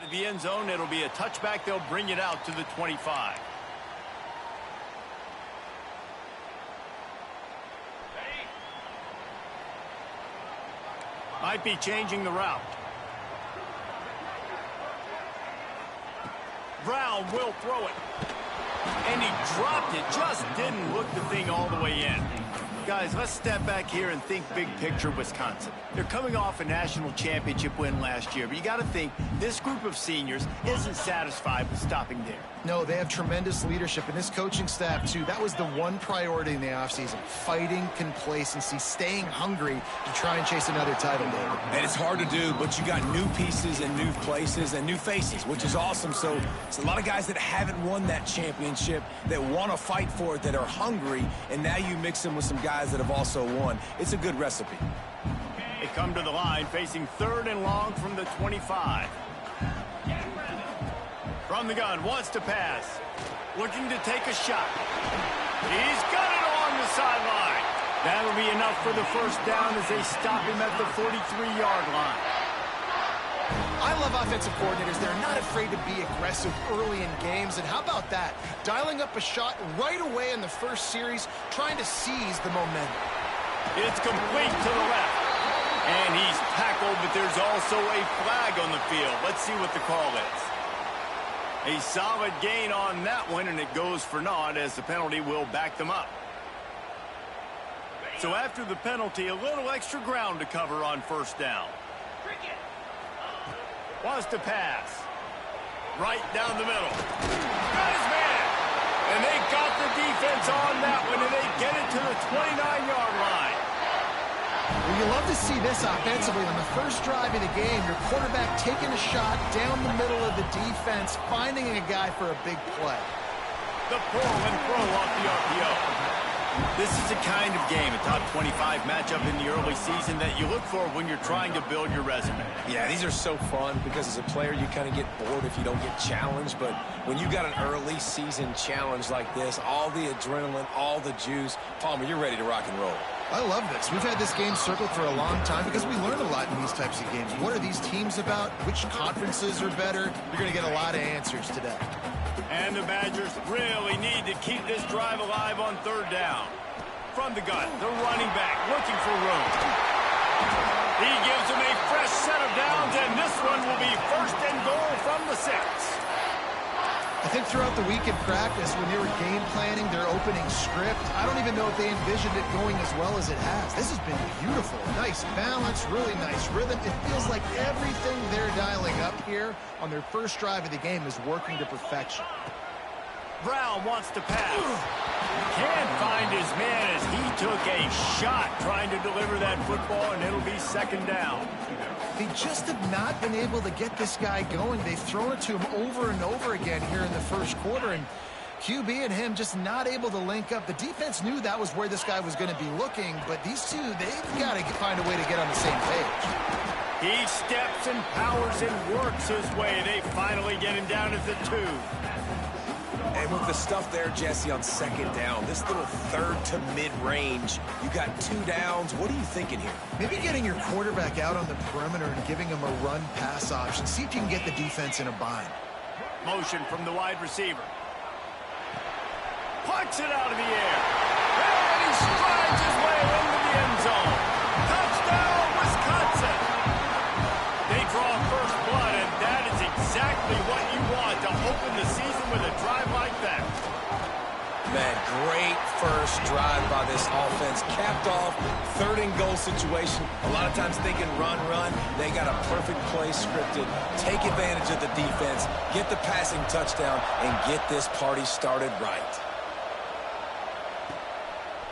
of the end zone. It'll be a touchback. They'll bring it out to the 25. Might be changing the route. Brown will throw it. And he dropped it. Just didn't hook the thing all the way in. Guys, let's step back here and think big picture Wisconsin. They're coming off a national championship win last year, but you got to think this group of seniors isn't satisfied with stopping there. No, they have tremendous leadership, and this coaching staff, too. That was the one priority in the offseason, fighting complacency, staying hungry to try and chase another title, David. And it's hard to do, but you got new pieces and new places and new faces, which is awesome. So it's a lot of guys that haven't won that championship, that want to fight for it, that are hungry, and now you mix them with some guys that have also won. It's a good recipe. They come to the line facing 3rd and long from the 25. From the gun, wants to pass. Looking to take a shot. He's got it on the sideline. That'll be enough for the first down as they stop him at the 43-yard line. I love offensive coordinators. They're not afraid to be aggressive early in games. And how about that? Dialing up a shot right away in the first series, trying to seize the momentum. It's complete to the left. And he's tackled, but there's also a flag on the field. Let's see what the call is. A solid gain on that one, and it goes for naught as the penalty will back them up. So after the penalty, a little extra ground to cover on first down. Wants to pass. Right down the middle. Got his man. And they got the defense on that one, and they get it to the 29-yard line. Well, you love to see this offensively. On the first drive of the game, your quarterback taking a shot down the middle of the defense, finding a guy for a big play. The pull and throw off the RPO. This is the kind of game, a top 25 matchup in the early season, that you look for when you're trying to build your resume. Yeah, these are so fun because as a player, you kind of get bored if you don't get challenged. But when you got an early season challenge like this, all the adrenaline, all the juice, Palmer, you're ready to rock and roll. I love this. We've had this game circled for a long time because we learn a lot in these types of games. What are these teams about? Which conferences are better? You're going to get a lot of answers today. And the Badgers really need to keep this drive alive on 3rd down. From the gun, the running back looking for room. He gives them a fresh set of downs, and this one will be 1st and goal from the 6. I think throughout the week in practice, when they were game planning their opening script, I don't even know if they envisioned it going as well as it has. This has been beautiful. Nice balance, really nice rhythm. It feels like everything they're dialing up here on their first drive of the game is working to perfection. Brown wants to pass. Can't find his man as he took a shot trying to deliver that football, and it'll be 2nd down. They just have not been able to get this guy going. They've thrown it to him over and over again here in the first quarter, and QB and him just not able to link up. The defense knew that was where this guy was going to be looking, but these two, they've got to find a way to get on the same page. He steps and powers and works his way. They finally get him down at the 2. And with the stuff there, Jesse, on 2nd down, this little 3rd to mid-range, you got 2 downs. What are you thinking here? Maybe getting your quarterback out on the perimeter and giving him a run-pass option. See if you can get the defense in a bind. Motion from the wide receiver. Puts it out of the air. And he strides his way into the end zone. Touchdown, Wisconsin. They draw first blood, and that is exactly what you want to open the season with a drive like that. Man, great first drive by this offense. Capped off, 3rd and goal situation. A lot of times thinking run. They got a perfect play scripted. Take advantage of the defense, get the passing touchdown, and get this party started right.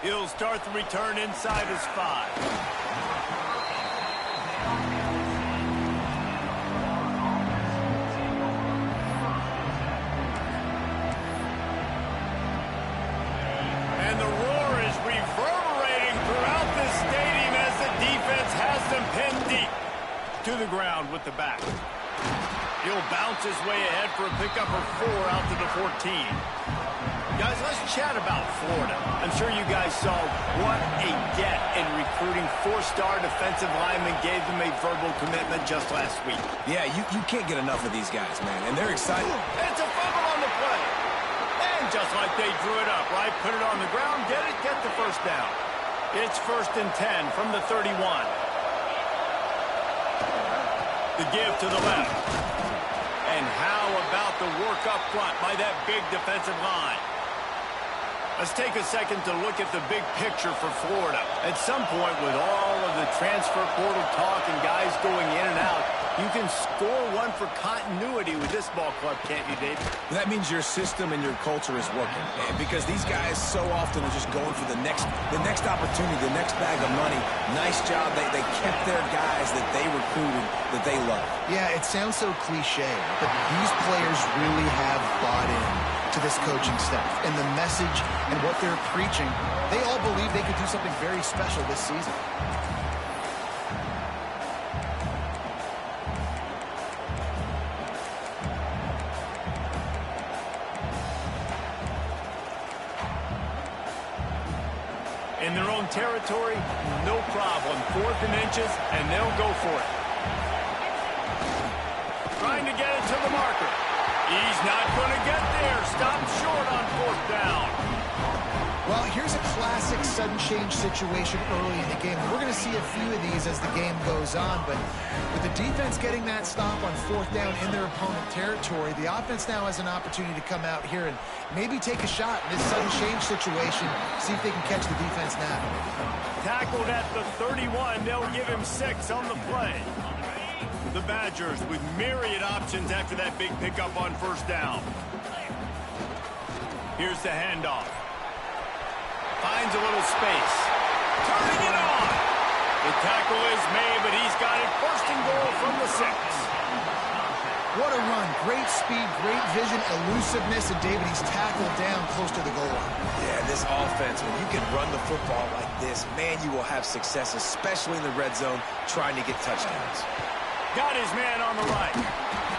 He'll start the return inside his 5. And the roar is reverberating throughout this stadium as the defense has them pinned deep. To the ground with the back. He'll bounce his way ahead for a pickup of 4 out to the 14. Guys, let's chat about Florida. I'm sure you guys saw what a get in recruiting. 4-star defensive linemen gave them a verbal commitment just last week. Yeah, you can't get enough of these guys, man, and they're excited. It's a fumble on the play. And just like they drew it up, right? Put it on the ground, get the first down. It's 1st and 10 from the 31. The give to the left. And how about the work up front by that big defensive line? Let's take a second to look at the big picture for Florida. At some point, with all of the transfer portal talk and guys going in and out, you can score one for continuity with this ball club, can't you, Dave? That means your system and your culture is working, because these guys so often are just going for the next opportunity, the next bag of money. Nice job. They kept their guys that they recruited, that they love. Yeah, it sounds so cliche, but these players really have bought in to this coaching staff and the message and what they're preaching. They all believe they could do something very special this season. In their own territory, no problem. 4th and inches, and they'll go for it. Trying to get it to the marker. He's not going to get there. Stopped short on 4th down. Well, here's a classic sudden change situation early in the game. We're going to see a few of these as the game goes on, but with the defense getting that stop on 4th down in their opponent territory, the offense now has an opportunity to come out here and maybe take a shot in this sudden change situation, see if they can catch the defense now. Tackled at the 31. They'll give him 6 on the play. The Badgers with myriad options after that big pickup on 1st down. Here's the handoff. Finds a little space. Turning it on. The tackle is made, but he's got it 1st and goal from the 6. What a run. Great speed, great vision, elusiveness, and David, he's tackled down close to the goal line. Yeah, this offense, when you can run the football like this, man, you will have success, especially in the red zone, trying to get touchdowns. Got his man on the right.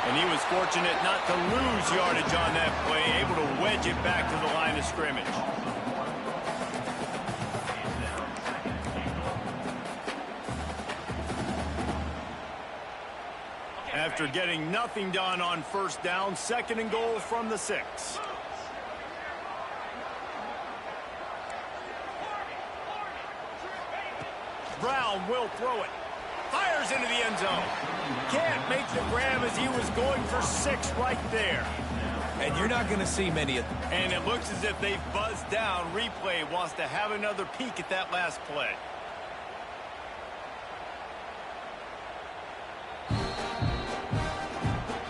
And he was fortunate not to lose yardage on that play, able to wedge it back to the line of scrimmage. After getting nothing done on 1st down, 2nd and goal from the 6. Brown will throw it. Fires into the end zone. Can't make the grab as he was going for 6 right there. And you're not going to see many of them. And it looks as if they've buzzed down. Replay wants to have another peek at that last play.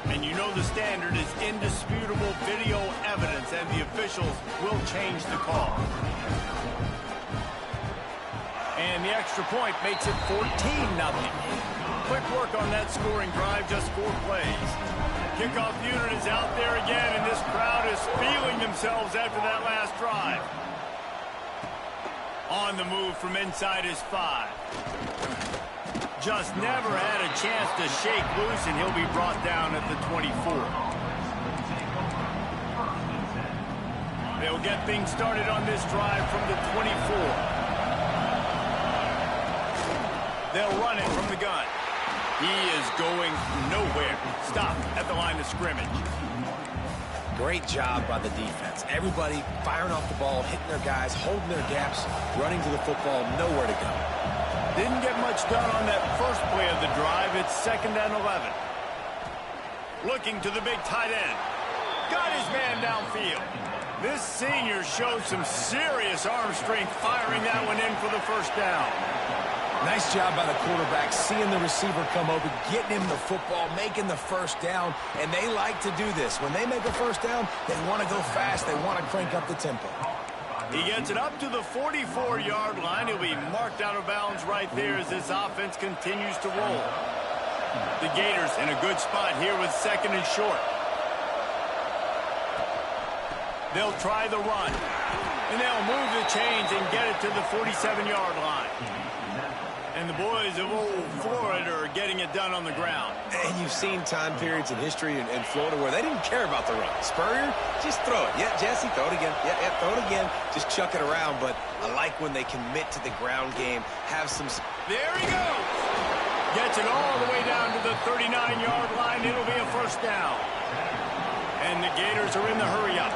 And you know the standard is indisputable video evidence, and the officials will change the call. And the extra point makes it 14-0. Quick work on that scoring drive, just 4 plays. Kickoff unit is out there again, and this crowd is feeling themselves after that last drive. On the move from inside his 5. Just never had a chance to shake loose, and he'll be brought down at the 24. They'll get things started on this drive from the 24. They'll run it from the gun. He is going nowhere. Stop at the line of scrimmage. Great job by the defense. Everybody firing off the ball, hitting their guys, holding their gaps, running to the football, nowhere to go. Didn't get much done on that first play of the drive. It's 2nd and 11. Looking to the big tight end. Got his man downfield. This senior showed some serious arm strength firing that one in for the 1st down. Nice job by the quarterback, seeing the receiver come over, getting him the football, making the 1st down, and they like to do this. When they make a 1st down, they want to go fast. They want to crank up the tempo. He gets it up to the 44-yard line. He'll be marked out of bounds right there as this offense continues to roll. The Gators in a good spot here with 2nd and short. They'll try the run, and they'll move the chains and get it to the 47-yard line. And And the boys of old Florida are getting it done on the ground. And you've seen time periods in history in Florida where they didn't care about the run. Spurrier, just throw it. Yeah, Jesse, throw it again. Yeah, throw it again. Just chuck it around. But I like when they commit to the ground game, have some... There he goes. Gets it all the way down to the 39-yard line. It'll be a first down. And the Gators are in the hurry-up.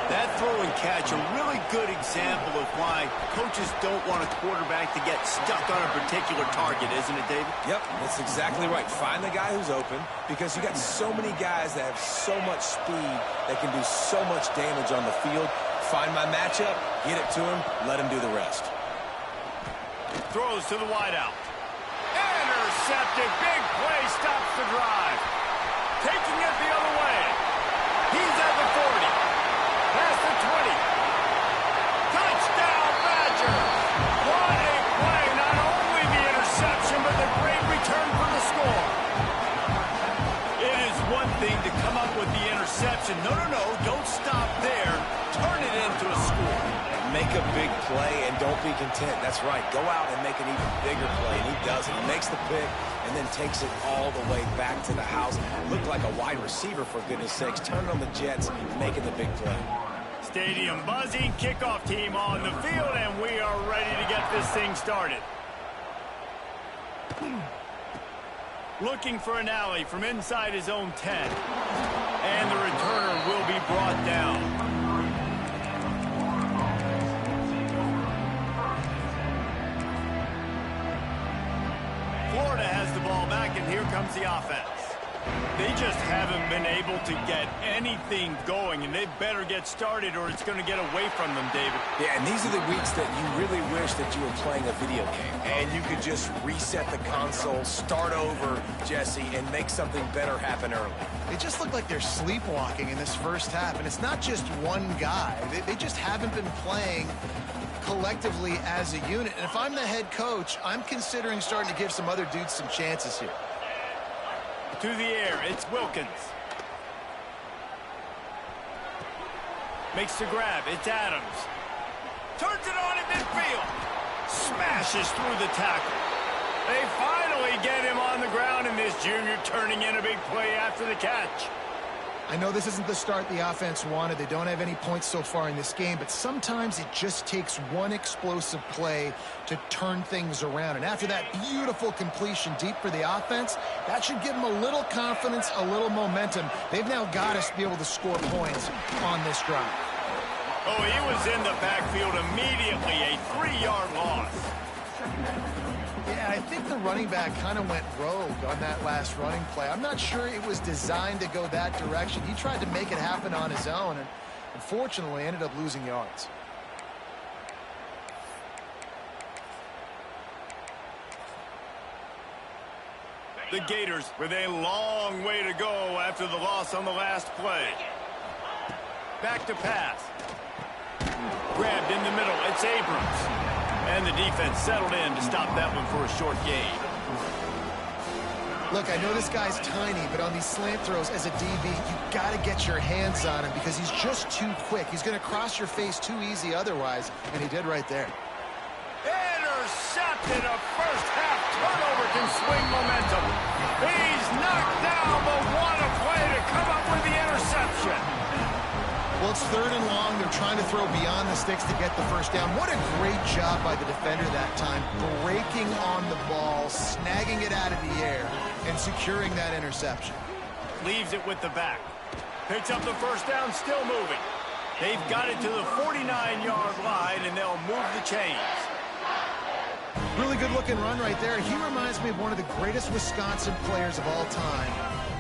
That throw and catch, a really good example of why coaches don't want a quarterback to get stuck on a particular target, isn't it, David? Yep, that's exactly right. Find the guy who's open because you got so many guys that have so much speed that can do so much damage on the field. Find my matchup, get it to him, let him do the rest. Throws to the wideout. Intercepted. Big play stops the drive. Taking it the other way. He's at the 40. Past the 20. Touchdown, Badgers. What a play. Not only the interception, but the great return for the score. It is one thing to come up with the interception. No, don't stop there. Turn it into a score. Make a big play and don't be content. That's right. Go out and make an even bigger play, and he does it. He makes the pick and then takes it all the way back to the house. Looked like a wide receiver, for goodness sakes. Turned on the Jets, making the big play. Stadium buzzing, kickoff team on the field, and we are ready to get this thing started. Looking for an alley from inside his own 10. And the returner will be brought down. Florida has the ball back, and here comes the offense. They just haven't been able to get anything going, and they better get started or it's going to get away from them, David. Yeah, and these are the weeks that you really wish that you were playing a video game, and you could just reset the console, start over, Jesse, and make something better happen early. They just look like they're sleepwalking in this first half, and it's not just one guy. They just haven't been playing collectively as a unit. And if I'm the head coach, I'm considering starting to give some other dudes some chances here. To the air, it's Wilkins. Makes the grab, it's Adams. Turns it on at midfield. Smashes through the tackle. They finally get him on the ground, and this junior turning in a big play after the catch. I know this isn't the start the offense wanted. They don't have any points so far in this game, but sometimes it just takes one explosive play to turn things around. And after that beautiful completion deep for the offense, that should give them a little confidence, a little momentum. They've now got us to be able to score points on this drive. Oh, he was in the backfield immediately, a 3-yard loss. Yeah, I think the running back kind of went rogue on that last running play. I'm not sure it was designed to go that direction. He tried to make it happen on his own, and unfortunately ended up losing yards. The Gators with a long way to go after the loss on the last play. Back to pass. Grabbed in the middle. It's Abrams. And the defense settled in to stop that one for a short gain. Look, I know this guy's tiny, but on these slant throws as a DB, you got to get your hands on him because he's just too quick. He's going to cross your face too easy otherwise, and he did right there. Intercepted. A first-half turnover can swing momentum. He's knocked down, but what a play to come up with the interception. Well, it's 3rd and long. They're trying to throw beyond the sticks to get the first down. What a great job by the defender that time, breaking on the ball, snagging it out of the air, and securing that interception. Leaves it with the back. Picks up the first down, still moving. They've got it to the 49-yard line, and they'll move the chains. Really good-looking run right there. He reminds me of one of the greatest Wisconsin players of all time,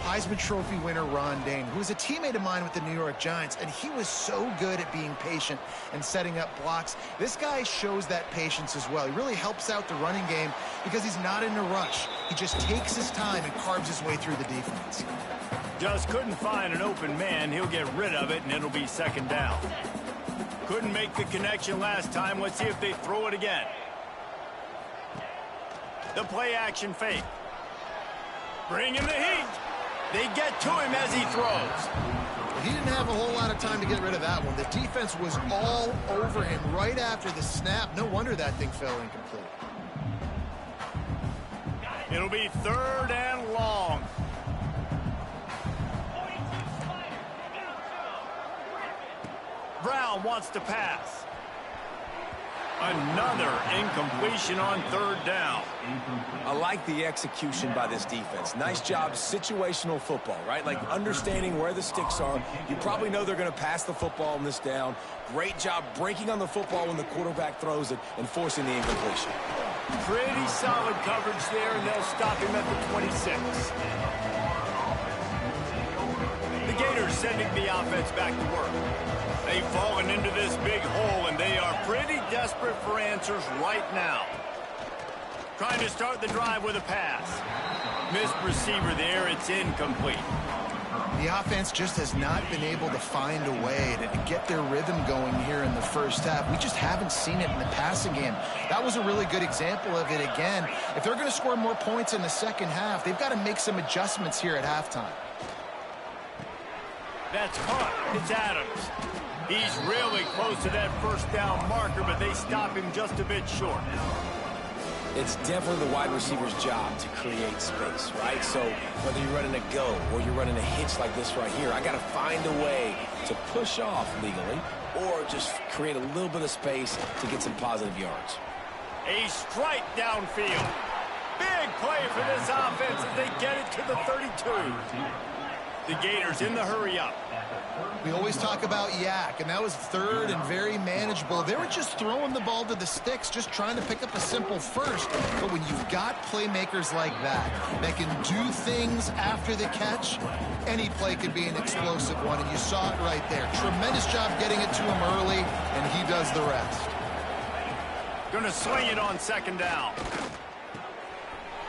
Heisman Trophy winner Ron Dayne, who was a teammate of mine with the New York Giants, and he was so good at being patient and setting up blocks. This guy shows that patience as well. He really helps out the running game because he's not in a rush. He just takes his time and carves his way through the defense. Just couldn't find an open man. He'll get rid of it, and it'll be 2nd down. Couldn't make the connection last time. Let's see if they throw it again. The play-action fake. Bringing the heat. They get to him as he throws. He didn't have a whole lot of time to get rid of that one. The defense was all over him right after the snap. No wonder that thing fell incomplete. It'll be 3rd and long. Brown wants to pass. Another incompletion on 3rd down. I like the execution by this defense. Nice job, situational football, right? Like understanding where the sticks are. You probably know they're going to pass the football on this down. Great job breaking on the football when the quarterback throws it and forcing the incompletion. Pretty solid coverage there, and they'll stop him at the 26. The Gators sending the offense back to work. They've fallen into this big hole, and they are pretty desperate for answers right now. Trying to start the drive with a pass. Missed receiver there. It's incomplete. The offense just has not been able to find a way to get their rhythm going here in the first half. We just haven't seen it in the passing game. That was a really good example of it again. If they're going to score more points in the second half, they've got to make some adjustments here at halftime. That's caught. It's Adams. He's really close to that 1st down marker, but they stop him just a bit short. It's definitely the wide receiver's job to create space, right? So whether you're running a go or you're running a hitch like this right here, I got to find a way to push off legally or just create a little bit of space to get some positive yards. A strike downfield. Big play for this offense as they get it to the 32. The Gators in the hurry-up. We always talk about Yak, and that was 3rd and very manageable. They were just throwing the ball to the sticks, just trying to pick up a simple first. But when you've got playmakers like that can do things after the catch, any play could be an explosive one, and you saw it right there. Tremendous job getting it to him early, and he does the rest. Gonna swing it on 2nd down.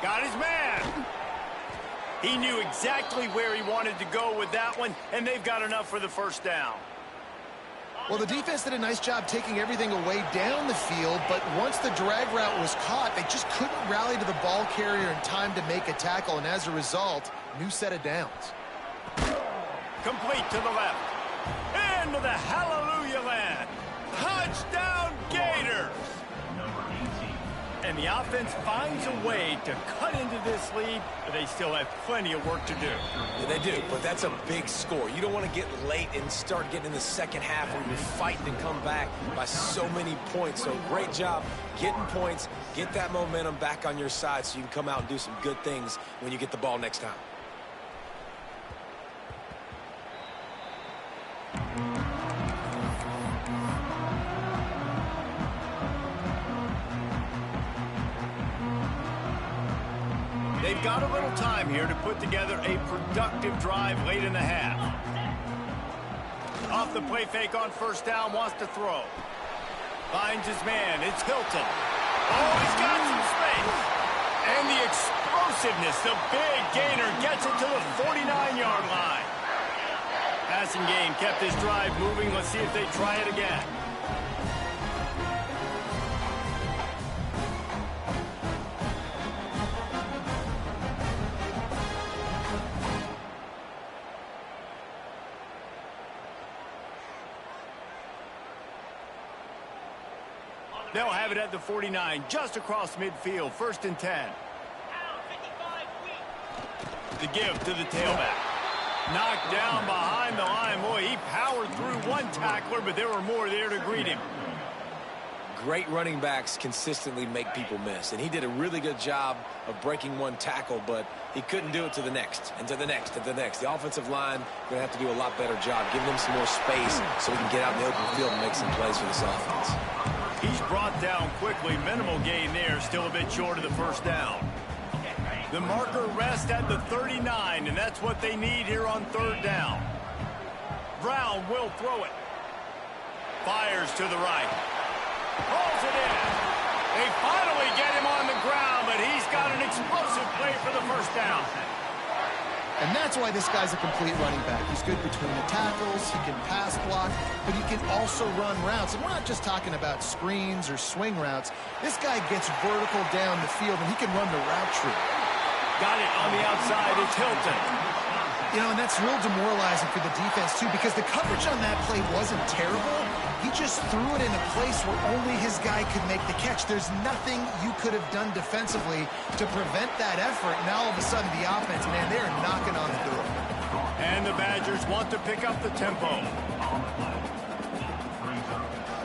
Got his man. He knew exactly where he wanted to go with that one, and they've got enough for the 1st down. Well, the defense did a nice job taking everything away down the field, but once the drag route was caught, they just couldn't rally to the ball carrier in time to make a tackle, and as a result, new set of downs. Complete to the left. Into the hallelujah land. Touchdown, Gators! And the offense finds a way to cut into this lead, but they still have plenty of work to do. Yeah, they do, but that's a big score. You don't want to get late and start getting in the second half where you're fighting to come back by so many points. So great job getting points, get that momentum back on your side so you can come out and do some good things when you get the ball next time. They've got a little time here to put together a productive drive late in the half. Off the play fake on 1st down, wants to throw. Finds his man, it's Hilton. Oh, he's got some space. And the explosiveness, the big gainer gets it to the 49-yard line. Passing game kept this drive moving. Let's see if they try it again. They'll have it at the 49, just across midfield, 1st and 10. The give to the tailback. Knocked down behind the line. Boy, he powered through one tackler, but there were more there to greet him. Great running backs consistently make people miss, and he did a really good job of breaking one tackle, but he couldn't do it to the next, and to the next, and to the next. The offensive line going to have to do a lot better job, giving them some more space so we can get out in the open field and make some plays for this offense. He's brought down quickly. Minimal gain there. Still a bit short of the 1st down. The marker rests at the 39, and that's what they need here on 3rd down. Brown will throw it. Fires to the right. Pulls it in. They finally get him on the ground, but he's got an explosive play for the 1st down. And that's why this guy's a complete running back. He's good between the tackles, he can pass block, but he can also run routes. And we're not just talking about screens or swing routes. This guy gets vertical down the field, and he can run the route tree. Got it on the outside. It's Hilton. You know, and that's real demoralizing for the defense, too, because the coverage on that play wasn't terrible. He just threw it in a place where only his guy could make the catch. There's nothing you could have done defensively to prevent that effort. Now, all of a sudden, the offense, man, they're knocking on the door. And the Badgers want to pick up the tempo.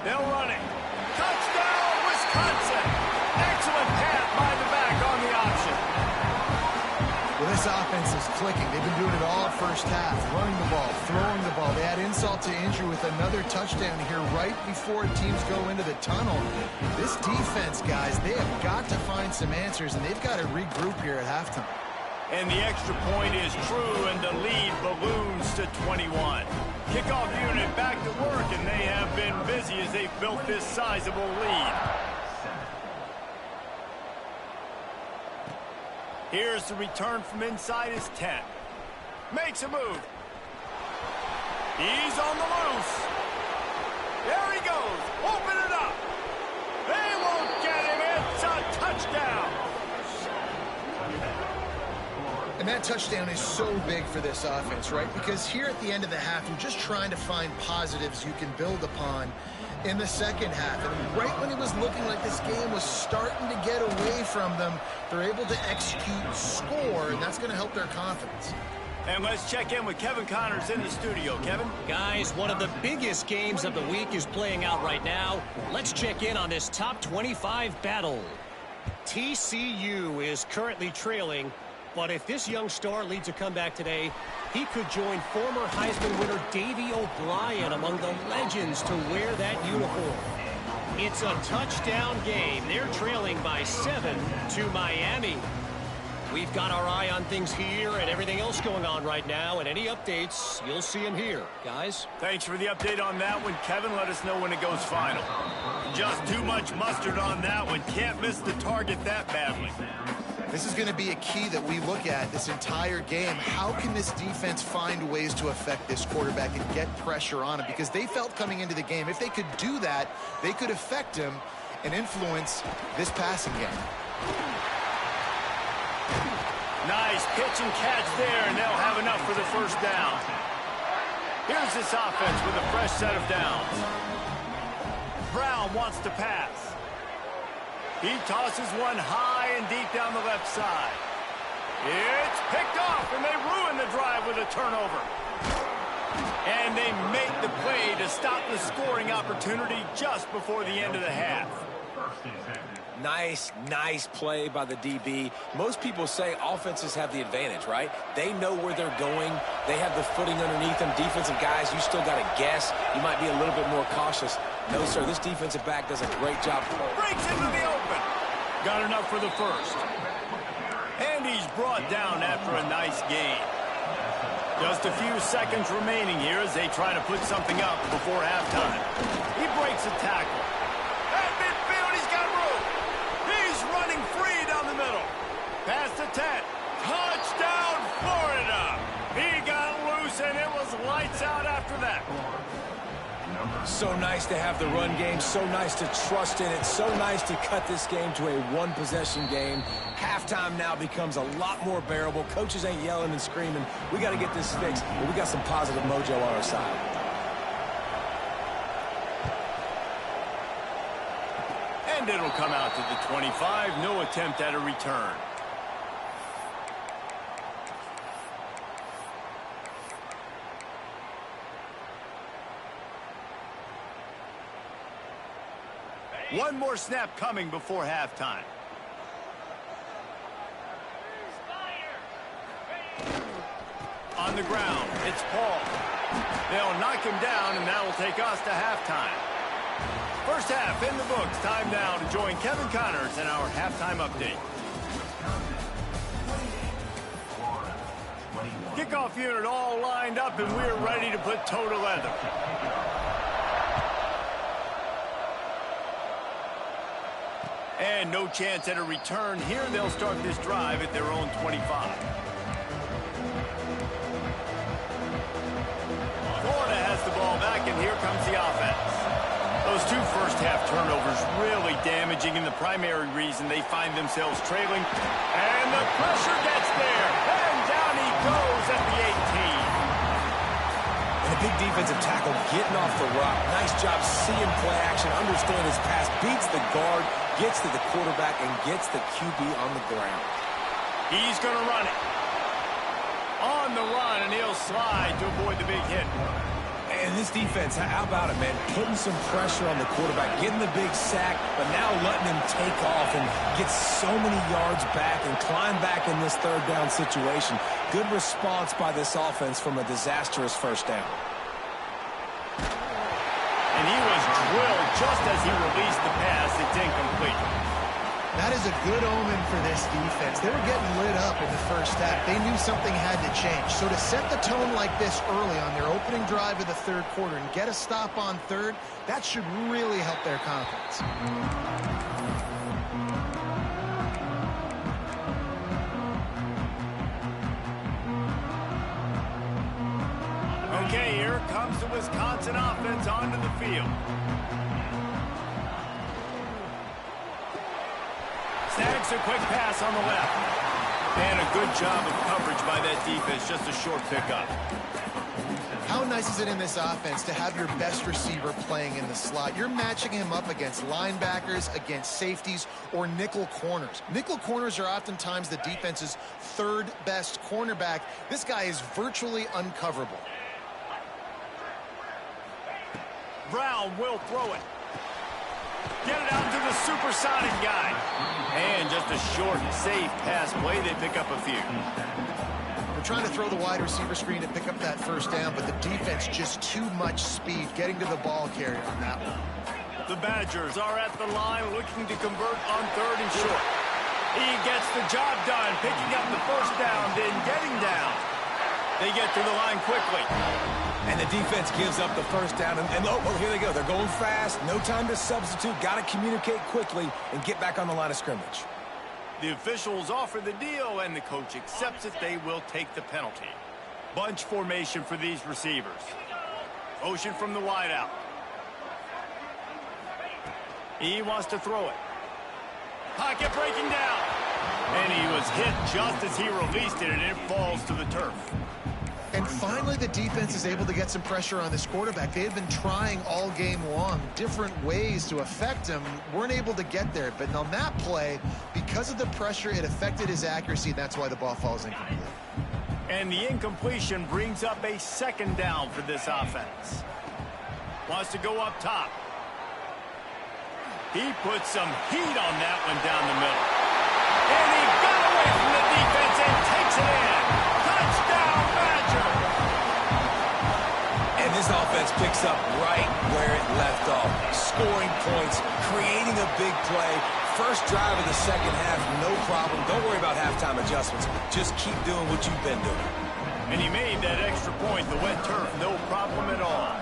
They'll run it. Touchdown, Wisconsin! Excellent pass by the back on the option. Well, this offense is clicking. They've been doing it all first half, running the ball, throwing the ball. They add insult to injury with another touchdown here right before teams go into the tunnel. This defense, guys, they have got to find some answers, and they've got to regroup here at halftime. And the extra point is true, and the lead balloons to 21. Kickoff unit back to work, and they have been busy as they've built this sizable lead. Here's the return from inside his 10. Makes a move. He's on the loose. There he goes. Open it up. They won't get him. It's a touchdown. And that touchdown is so big for this offense, right? Because here at the end of the half, you're just trying to find positives you can build upon in the second half. And right when it was looking like this game was starting to get away from them, they're able to execute, score, and that's going to help their confidence. And let's check in with Kevin Connors in the studio. Kevin? Guys, one of the biggest games of the week is playing out right now. Let's check in on this top 25 battle. TCU is currently trailing, but if this young star leads a comeback today, he could join former Heisman winner Davey O'Brien among the legends to wear that uniform. It's a touchdown game. They're trailing by 7 to Miami. We've got our eye on things here and everything else going on right now, and any updates, you'll see them here. Guys? Thanks for the update on that one, Kevin. Let us know when it goes final. Just too much mustard on that one. Can't miss the target that badly. This is going to be a key that we look at this entire game. How can this defense find ways to affect this quarterback and get pressure on him? Because they felt coming into the game, if they could do that, they could affect him and influence this passing game. Nice pitch and catch there, and they'll have enough for the first down. Here's this offense with a fresh set of downs. Brown wants to pass. He tosses one high and deep down the left side. It's picked off, and they ruin the drive with a turnover. And they make the play to stop the scoring opportunity just before the end of the half. Nice play by the DB. Most people say offenses have the advantage, right? They know where they're going. They have the footing underneath them. Defensive guys, you still got to guess. You might be a little bit more cautious. No, sir, this defensive back does a great job. Breaks into the open. Got enough for the first. And he's brought down after a nice gain. Just a few seconds remaining here as they try to put something up before halftime. He breaks a tackle. At midfield, he's got room. He's running free down the middle. Past the 10. Touchdown, Florida. He got loose, and it was lights out after that. So nice to have the run game. So nice to trust in it. So nice to cut this game to a one-possession game. Halftime now becomes a lot more bearable. Coaches ain't yelling and screaming. We got to get this fixed, but we got some positive mojo on our side. And it'll come out to the 25. No attempt at a return. One more snap coming before halftime. On the ground, it's Paul. They'll knock him down, and that will take us to halftime. First half in the books. Time now to join Kevin Connors in our halftime update. Kickoff unit all lined up, and we're ready to put toe to leather. And no chance at a return here. They'll start this drive at their own 25. Florida has the ball back, and here comes the offense. Those two first-half turnovers really damaging, and the primary reason they find themselves trailing. And the pressure gets there. And down he goes at the 18. And a big defensive tackle getting off the rock. Nice job seeing play action, understanding his pass, beats the guard, gets to the quarterback, and gets the QB on the ground. He's going to run it. On the run, and he'll slide to avoid the big hit. And this defense, how about it, man? Putting some pressure on the quarterback, getting the big sack, but now letting him take off and get so many yards back and climb back in this third down situation. Good response by this offense from a disastrous first down. And he was drilled just as he released the pass. It's incomplete. That is a good omen for this defense. They were getting lit up in the first half. They knew something had to change. So to set the tone like this early on their opening drive of the third quarter and get a stop on third, that should really help their confidence. Okay, here comes the Wisconsin offense onto the field. Snags a quick pass on the left. And a good job of coverage by that defense. Just a short pickup. How nice is it in this offense to have your best receiver playing in the slot? You're matching him up against linebackers, against safeties, or nickel corners. Nickel corners are oftentimes the defense's third best cornerback. This guy is virtually uncoverable. Brown will throw it. Get it out to the supersonic guy. And just a short, safe pass play. They pick up a few. They're trying to throw the wide receiver screen to pick up that first down, but the defense just too much speed getting to the ball carrier on that one. The Badgers are at the line looking to convert on third and short. He gets the job done, picking up the first down, then getting down. They get to the line quickly. And the defense gives up the first down. And oh, here they go. They're going fast. No time to substitute. Got to communicate quickly and get back on the line of scrimmage. The officials offer the deal, and the coach accepts it. They will take the penalty. Bunch formation for these receivers. Motion from the wideout. He wants to throw it. Pocket breaking down. And he was hit just as he released it, and it falls to the turf. And finally, the defense is able to get some pressure on this quarterback. They had been trying all game long different ways to affect him. Weren't able to get there. But on that play, because of the pressure, it affected his accuracy, and that's why the ball falls incomplete. And the incompletion brings up a second down for this offense. Wants to go up top. He puts some heat on that one down the middle. And he got away from the defense and takes it in. Touchdown, Badger! And this offense picks up right where it left off. Scoring points, creating a big play. First drive of the second half, no problem. Don't worry about halftime adjustments. Just keep doing what you've been doing. And he made that extra point, the wet turf, no problem at all.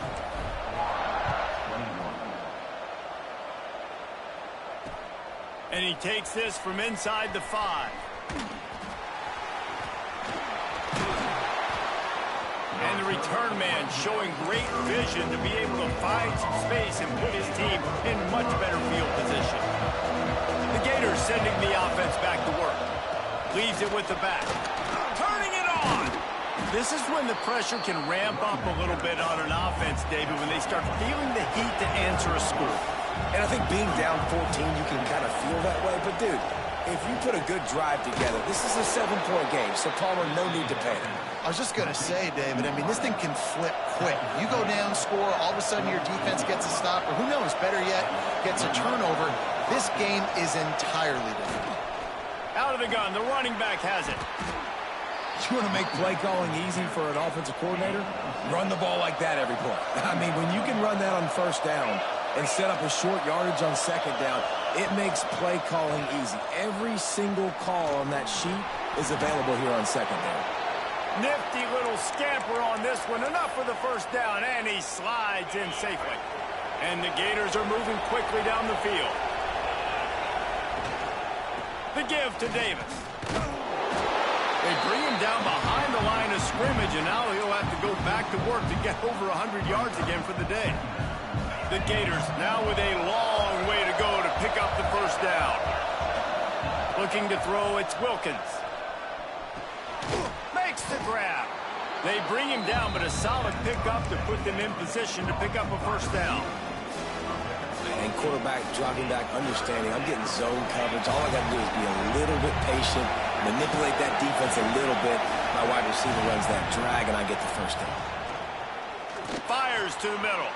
And he takes this from inside the 5. And the return man showing great vision to be able to find some space and put his team in much better field position. The Gators sending the offense back to work. Leaves it with the back. Turning it on! This is when the pressure can ramp up a little bit on an offense, David, when they start feeling the heat to answer a score. And I think being down 14, you can kind of feel that way. But, dude, if you put a good drive together, this is a 7-point game, so Palmer, no need to panic. I was just going to say, David, I mean, this thing can flip quick. You go down, score, all of a sudden your defense gets a stop, or who knows, better yet, gets a turnover. This game is entirely different. Out of the gun, the running back has it. You want to make play calling easy for an offensive coordinator? Run the ball like that every play. I mean, when you can run that on first down and set up a short yardage on second down, it makes play calling easy. Every single call on that sheet is available here on second down. Nifty little scamper on this one. Enough for the first down, and he slides in safely. And the Gators are moving quickly down the field. The give to Davis. They bring him down behind the line of scrimmage, and now he'll have to go back to work to get over 100 yards again for the day. The Gators now with a long way to go to pick up the first down. Looking to throw, it's Wilkins. Makes a grab. They bring him down, but a solid pickup to put them in position to pick up a first down. And quarterback dropping back, understanding I'm getting zone coverage. All I got to do is be a little bit patient, manipulate that defense a little bit. My wide receiver runs that drag, and I get the first down. Fires to the middle.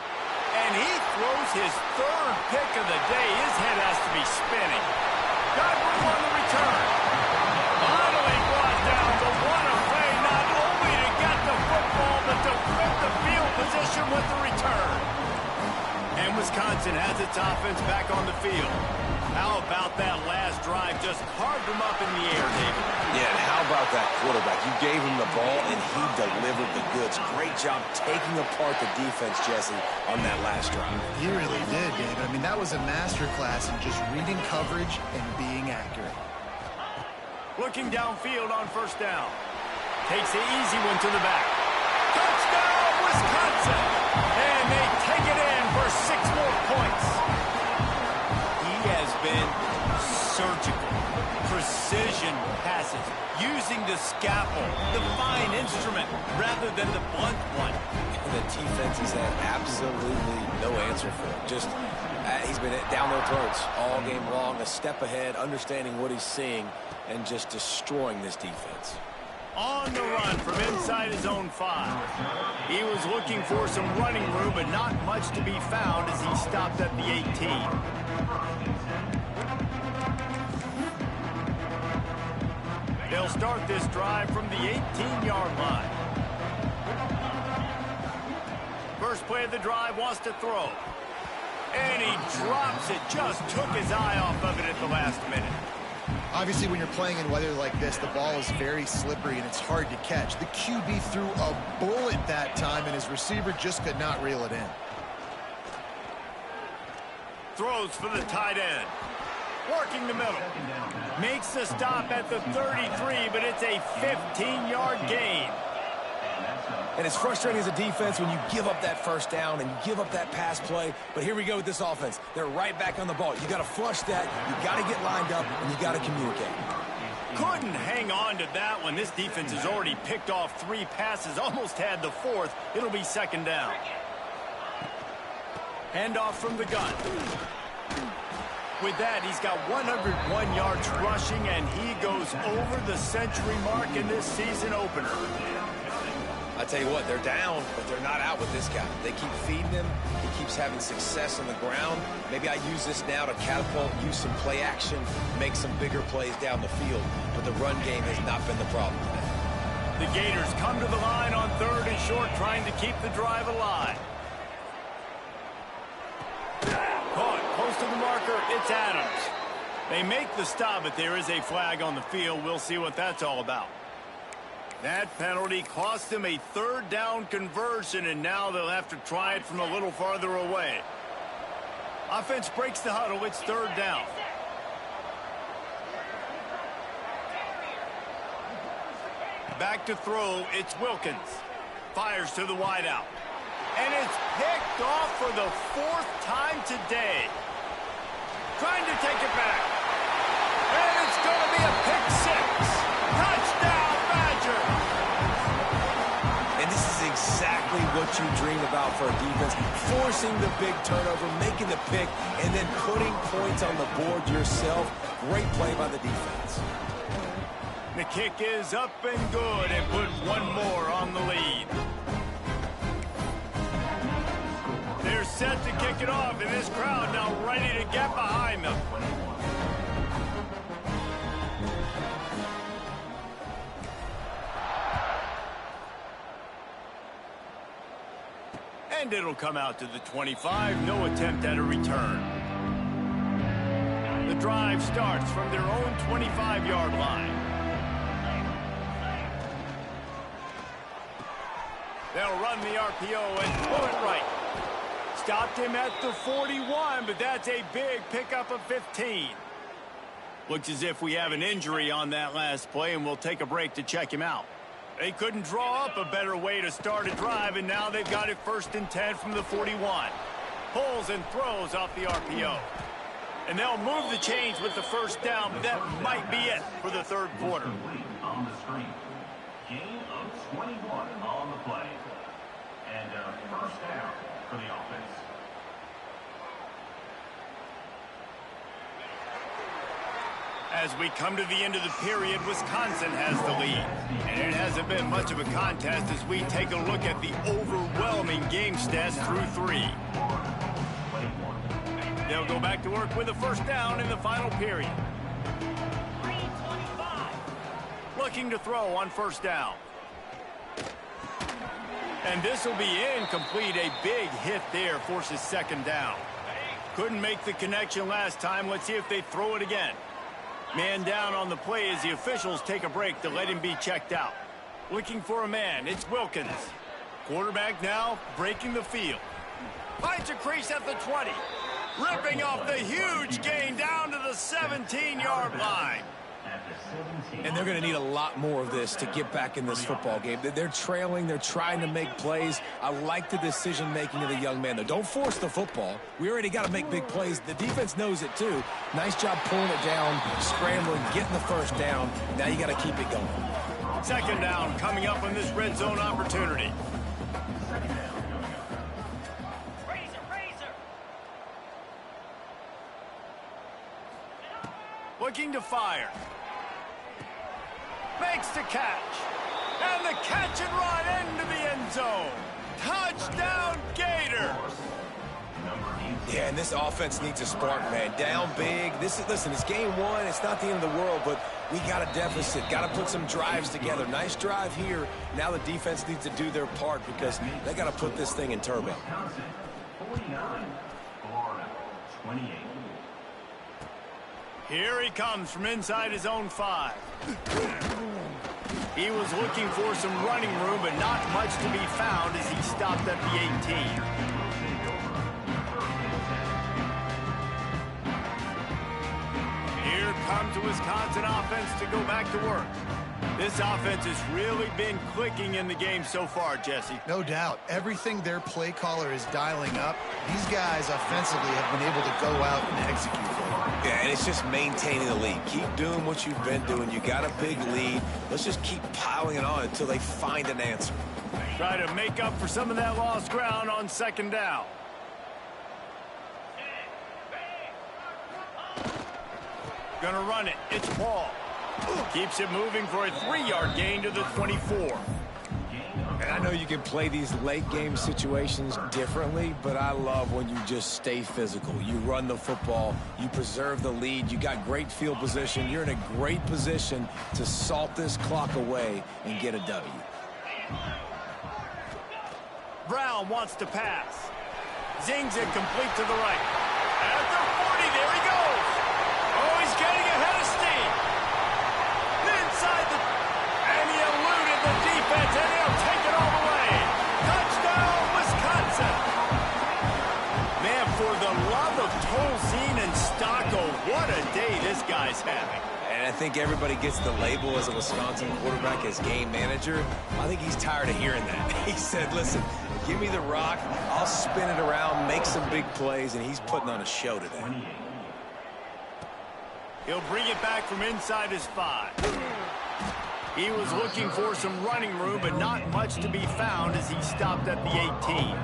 And he throws his third pick of the day. His head has to be spinning. Got room on the return. Finally brought down, the one away, not only to get the football, but to flip the field position with the return. And Wisconsin has its offense back on the field. How about that last drive? Just carved him up in the air, David. Yeah, and how about that quarterback? You gave him the ball, and he delivered the goods. Great job taking apart the defense, Jesse, on that last drive. He really did, David. I mean, that was a masterclass in just reading coverage and being accurate. Looking downfield on first down. Takes the easy one to the back. Touchdown, Wisconsin! And they take it in for 6 more points. He has been surgical. Precision passes. Using the scalpel, the fine instrument, rather than the blunt one. And the defense has had absolutely no answer for him. Just, he's been down their throats all game long, a step ahead, understanding what he's seeing, and just destroying this defense. On the run from inside his own 5. He was looking for some running room, but not much to be found as he stopped at the 18. They'll start this drive from the 18-yard line. First play of the drive, wants to throw. And he drops it, just took his eye off of it at the last minute. Obviously, when you're playing in weather like this, the ball is very slippery and it's hard to catch. The QB threw a bullet that time, and his receiver just could not reel it in. Throws for the tight end. Working the middle. Makes the stop at the 33, but it's a 15-yard gain. And it's frustrating as a defense when you give up that first down and you give up that pass play. But here we go with this offense. They're right back on the ball. You got to flush that. You got to get lined up, and you got to communicate. Couldn't hang on to that one. This defense has already picked off 3 passes, almost had the 4th. It'll be second down. Handoff from the gun. With that, he's got 101 yards rushing, and he goes over the century mark in this season opener. I tell you what, they're down, but they're not out with this guy. They keep feeding him. He keeps having success on the ground. Maybe I use this now to catapult, use some play action, make some bigger plays down the field. But the run game has not been the problem today. The Gators come to the line on 3rd and short, trying to keep the drive alive. Caught close to the marker. It's Adams. They make the stop, but there is a flag on the field. We'll see what that's all about. That penalty cost them a 3rd down conversion, and now they'll have to try it from a little farther away. Offense breaks the huddle. It's 3rd down. Back to throw. It's Wilkins. Fires to the wideout. And it's picked off for the 4th time today. Trying to take it back. And it's going to be a pick 6. Touchdown, Badger. And this is exactly what you dream about for a defense. Forcing the big turnover, making the pick, and then putting points on the board yourself. Great play by the defense. The kick is up and good, and put 1 more on the lead. They're set to kick it off, and this crowd now ready to get behind them. And it'll come out to the 25. No attempt at a return. The drive starts from their own 25-yard line. They'll run the RPO and pull it right. Stopped him at the 41, but that's a big pickup of 15. Looks as if we have an injury on that last play, and we'll take a break to check him out. They couldn't draw up a better way to start a drive, and now they've got it 1st and 10 from the 41. Pulls and throws off the RPO. And they'll move the chains with the 1st down, but that might be it for the 3rd quarter. 21 on the play. And first down for the offense. As we come to the end of the period, Wisconsin has the lead. And it hasn't been much of a contest as we take a look at the overwhelming game stats through 3. They'll go back to work with a first down in the final period. Looking to throw on first down. And this will be incomplete. A big hit there forces second down. Couldn't make the connection last time. Let's see if they throw it again. Man down on the play as the officials take a break to let him be checked out. Looking for a man, it's Wilkins. Quarterback now breaking the field. Finds a crease at the 20. Ripping off the huge gain down to the 17-yard line. And they're going to need a lot more of this to get back in this football game. They're trailing. They're trying to make plays. I like the decision-making of the young man, though. Don't force the football. We already got to make big plays. The defense knows it, too. Nice job pulling it down, scrambling, getting the first down. Now you got to keep it going. Second down coming up on this red zone opportunity. Looking to fire. Makes the catch. And the catch and run into the end zone. Touchdown, Gator. Yeah, and this offense needs a spark, man. Down big. Listen, it's game 1. It's not the end of the world, but we got a deficit. Got to put some drives together. Nice drive here. Now the defense needs to do their part because they got to put this thing in turbo. 49, Florida, 28. Here he comes from inside his own 5. He was looking for some running room, but not much to be found as he stopped at the 18. Here comes the Wisconsin offense to go back to work. This offense has really been clicking in the game so far, Jesse. No doubt. Everything their play caller is dialing up, these guys offensively have been able to go out and execute. Yeah, and it's just maintaining the lead. Keep doing what you've been doing. You got a big lead. Let's just keep piling it on until they find an answer. Try to make up for some of that lost ground on second down. Gonna run it. It's Paul. Keeps it moving for a 3-yard gain to the 24. And I know you can play these late game situations differently, but I love when you just stay physical. You run the football, you preserve the lead, you got great field position. You're in a great position to salt this clock away and get a W. Brown wants to pass. Zings it complete to the right. At the 40, there he goes. Oh, he's getting ahead of steam. Inside the... And he eluded the defense, and he'll take it all the way. Touchdown, Wisconsin. Man, for the love of Tolzien and Stocco, what a day this guy's having. And I think everybody gets the label as a Wisconsin quarterback as game manager. I think he's tired of hearing that. He said, listen, give me the rock, I'll spin it around, make some big plays, and he's putting on a show today. He'll bring it back from inside his 5. He was looking for some running room, but not much to be found as he stopped at the 18.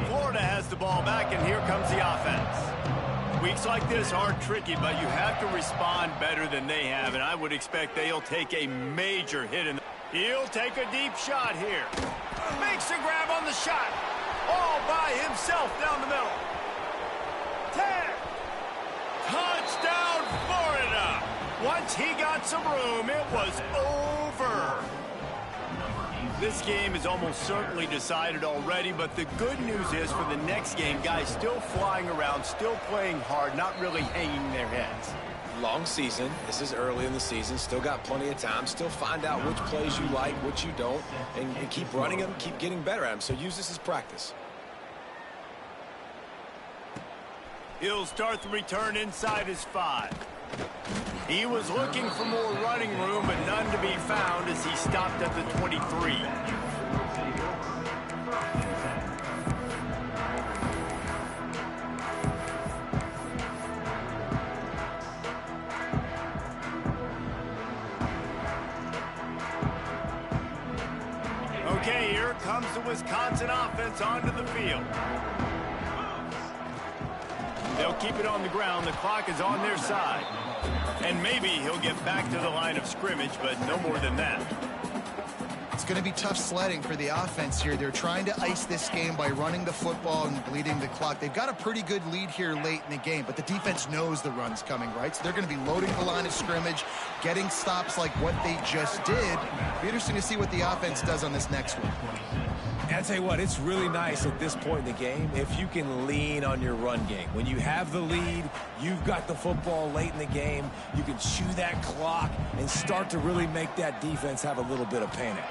Florida has the ball back, and here comes the offense. Weeks like this are tricky, but you have to respond better than they have, and I would expect they'll take a major hit. He'll take a deep shot here. Makes a grab on the shot. All by himself down the middle. 10. Touchdown, Florida. Once he got some room, it was over. This game is almost certainly decided already, but the good news is for the next game, guys still flying around, still playing hard, not really hanging their heads. Long season. This is early in the season. Still got plenty of time. Still find out which plays you like, which you don't, and keep running them, keep getting better at them. So use this as practice. He'll start the return inside his 5. He was looking for more running room, but none to be found as he stopped at the 23. Okay, here comes the Wisconsin offense onto the field. They'll keep it on the ground. The clock is on their side. And maybe he'll get back to the line of scrimmage, but no more than that. It's going to be tough sledding for the offense here. They're trying to ice this game by running the football and bleeding the clock. They've got a pretty good lead here late in the game, but the defense knows the run's coming, right? So they're going to be loading the line of scrimmage, getting stops like what they just did. It'll be interesting to see what the offense does on this next one. And I tell you what, it's really nice at this point in the game if you can lean on your run game. When you have the lead, you've got the football late in the game, you can chew that clock and start to really make that defense have a little bit of panic.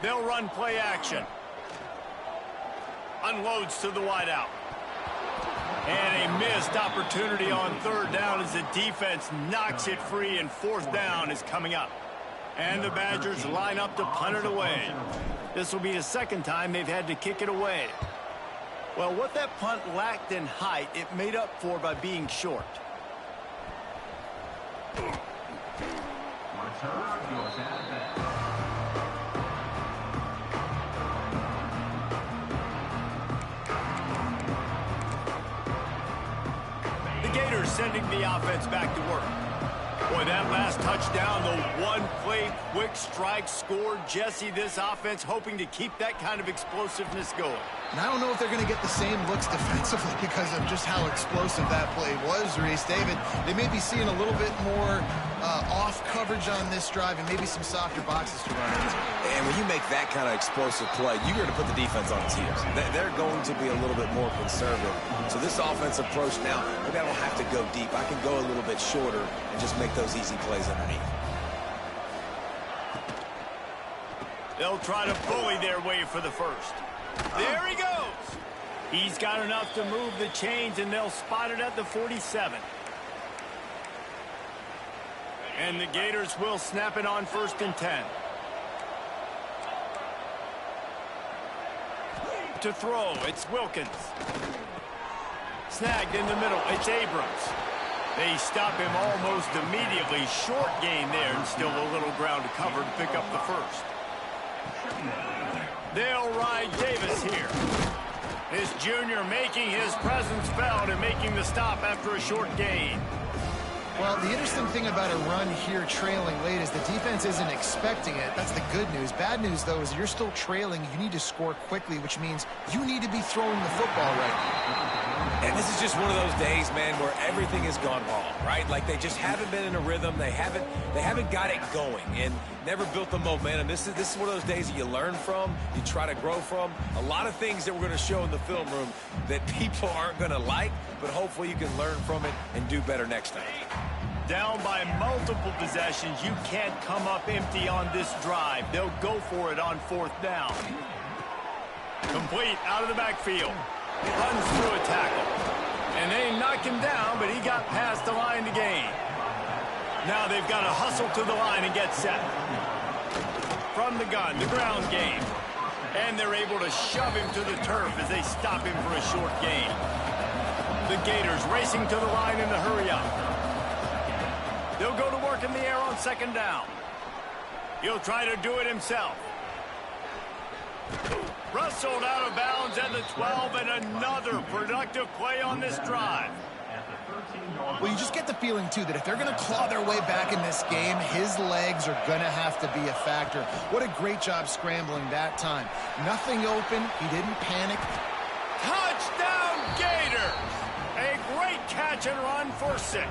They'll run play action. Unloads to the wideout. And a missed opportunity on third down as the defense knocks it free, and fourth down is coming up. And the Badgers line up to punt it away. This will be the second time they've had to kick it away. Well, what that punt lacked in height, it made up for by being short. Return goes out of bounds. The Gators sending the offense back to work. Boy, that last touchdown, the one-play quick strike scored. Jesse, this offense hoping to keep that kind of explosiveness going. And I don't know if they're going to get the same looks defensively because of just how explosive that play was, Reese. David, they may be seeing a little bit more off coverage on this drive and maybe some softer boxes to run into. And when you make that kind of explosive play, you're going to put the defense on its heels. They're going to be a little bit more conservative. So this offense approach now, maybe I don't have to go deep. I can go a little bit shorter and just make those easy plays underneath. They'll try to bully their way for the first. There he goes. He's got enough to move the chains, and they'll spot it at the 47. And the Gators will snap it on 1st and 10. To throw, it's Wilkins. Snagged in the middle, it's Abrams. They stop him almost immediately. Short gain there, and still a little ground to cover to pick up the first. They'll ride Davis here. This junior making his presence felt and making the stop after a short gain. Well, the interesting thing about a run here trailing late is the defense isn't expecting it. That's the good news. Bad news, though, is you're still trailing. You need to score quickly, which means you need to be throwing the football right now. And this is just one of those days, man, where everything has gone wrong, right? Like they just haven't been in a rhythm. They haven't got it going and never built the momentum. This is one of those days that you learn from, you try to grow from. A lot of things that we're going to show in the film room that people aren't going to like, but hopefully you can learn from it and do better next time. Down by multiple possessions, you can't come up empty on this drive. They'll go for it on 4th down. Complete out of the backfield. Runs through a tackle. And they knock him down, but he got past the line to gain. Now they've got to hustle to the line and get set. From the gun, the ground game. And they're able to shove him to the turf as they stop him for a short gain. The Gators racing to the line in the hurry up. They'll go to work in the air on 2nd down. He'll try to do it himself. Rustled out of bounds at the 12, and another productive play on this drive. Well, you just get the feeling, too, that if they're going to claw their way back in this game, his legs are going to have to be a factor. What a great job scrambling that time. Nothing open. He didn't panic. Touchdown, Gators! A great catch and run for 6.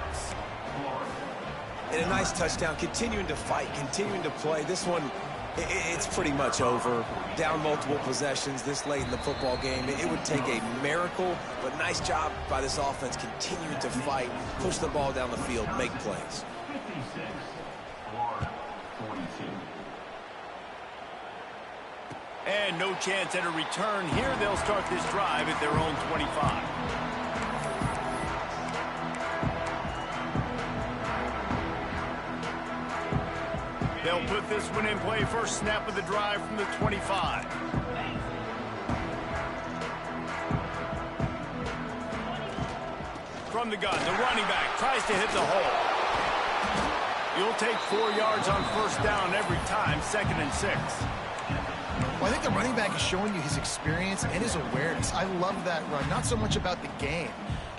And a nice touchdown, continuing to fight, continuing to play. This one, it's pretty much over. Down multiple possessions this late in the football game. It would take a miracle, but nice job by this offense continuing to fight, push the ball down the field, make plays. 56, Florida, 42. And no chance at a return here. They'll start this drive at their own 25. They'll put this one in play. First snap of the drive from the 25. From the gun, the running back tries to hit the hole. You'll take 4 yards on 1st down every time, 2nd and 6. Well, I think the running back is showing you his experience and his awareness. I love that run, not so much about the game.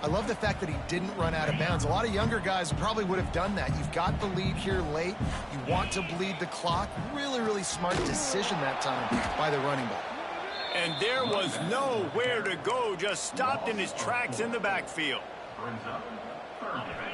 I love the fact that he didn't run out of bounds. A lot of younger guys probably would have done that. You've got the lead here late. You want to bleed the clock. Really, really smart decision that time by the running back. And there was nowhere to go, just stopped in his tracks in the backfield. Brings up third down.